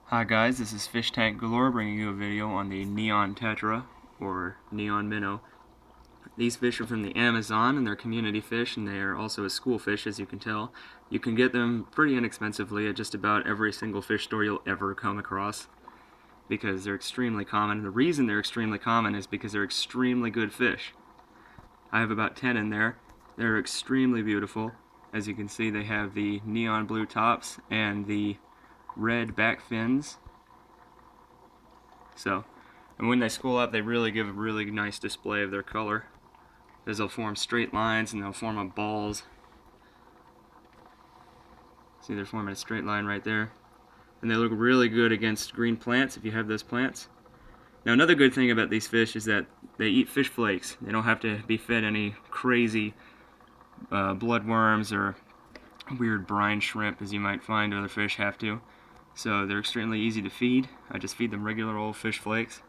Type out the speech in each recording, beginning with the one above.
Hi guys, this is Fish Tank Galore bringing you a video on the neon tetra, or neon minnow. These fish are from the Amazon and they're community fish, and they are also a school fish, as you can tell. You can get them pretty inexpensively at just about every single fish store you'll ever come across, because they're extremely common. And the reason they're extremely common is because they're extremely good fish. I have about 10 in there. They're extremely beautiful. As you can see, they have the neon blue tops and the red back fins. And when they school up, they really give a really nice display of their color, as they'll form straight lines and they'll form up balls. See, they're forming a straight line right there. And they look really good against green plants if you have those plants. Now, another good thing about these fish is that they eat fish flakes. They don't have to be fed any crazy bloodworms or weird brine shrimp as you might find other fish have to. So they're extremely easy to feed. I just feed them regular old fish flakes.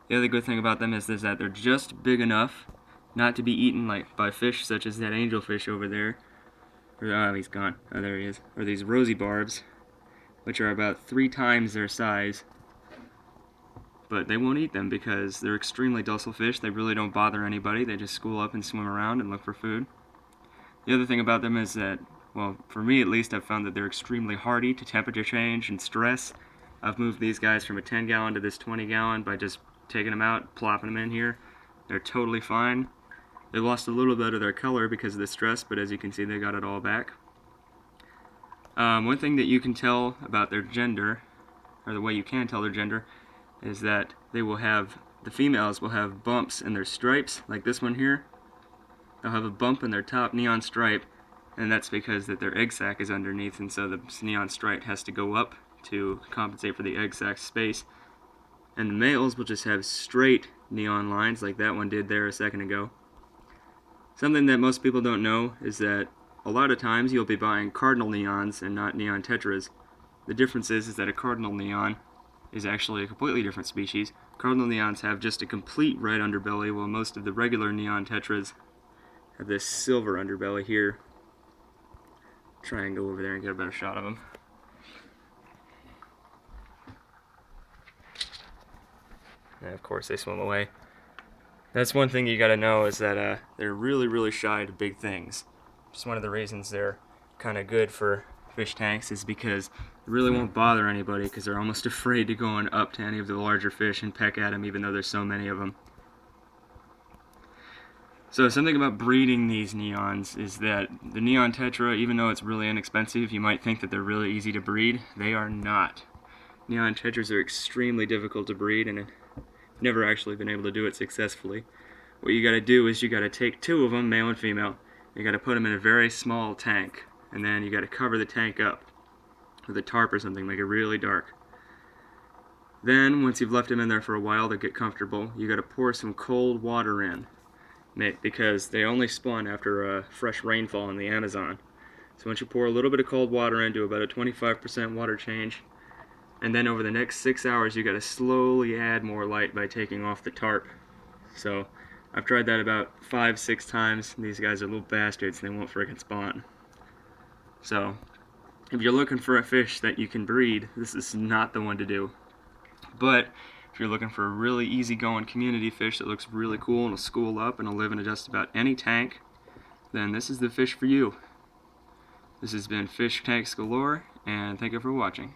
The other good thing about them is that they're just big enough not to be eaten by fish such as that angelfish over there. Oh, he's gone. Oh, there he is. Or these rosy barbs, which are about 3 times their size. But they won't eat them because they're extremely docile fish. They really don't bother anybody. They just school up and swim around and look for food. The other thing about them is that, well, for me at least, I've found that they're extremely hardy to temperature change and stress. I've moved these guys from a 10-gallon to this 20-gallon by just taking them out, plopping them in here. They're totally fine. They lost a little bit of their color because of the stress, but as you can see, they got it all back. One thing that you can tell about their gender, or the way you can tell their gender, is that the females will have bumps in their stripes, like this one here. They'll have a bump in their top neon stripe, and that's because their egg sac is underneath, and so the neon stripe has to go up to compensate for the egg sac space. And the males will just have straight neon lines like that one did there a second ago. Something that most people don't know is that a lot of times you'll be buying cardinal neons and not neon tetras. The difference is that a cardinal neon is actually a completely different species. Cardinal neons have just a complete red underbelly, while most of the regular neon tetras have this silver underbelly here. Try and go over there and get a better shot of them. And of course they swim away. That's one thing you gotta know, is that they're really shy to big things. Just one of the reasons they're kind of good for fish tanks is because they really won't bother anybody, because they're almost afraid to go up to any of the larger fish and peck at them, even though there's so many of them. So something about breeding these neons is that the neon tetra, even though it's really inexpensive, you might think that they're really easy to breed. They are not. Neon tetras are extremely difficult to breed, and I've never actually been able to do it successfully. What you gotta do is you gotta take 2 of them, male and female. You gotta put them in a very small tank, and then you gotta cover the tank up with a tarp or something, make it really dark. Then, once you've left them in there for a while, they'll get comfortable. You gotta pour some cold water in, because they only spawn after a fresh rainfall in the Amazon. So once you pour a little bit of cold water into about a 25% water change, and then over the next 6 hours you gotta slowly add more light by taking off the tarp. So I've tried that about 5-6 times. These guys are little bastards, and they won't frickin' spawn. So if you're looking for a fish that you can breed, this is not the one to do. But if you're looking for a really easygoing community fish that looks really cool and will school up and will live in just about any tank, then this is the fish for you. This has been Fish Tanks Galore, and thank you for watching.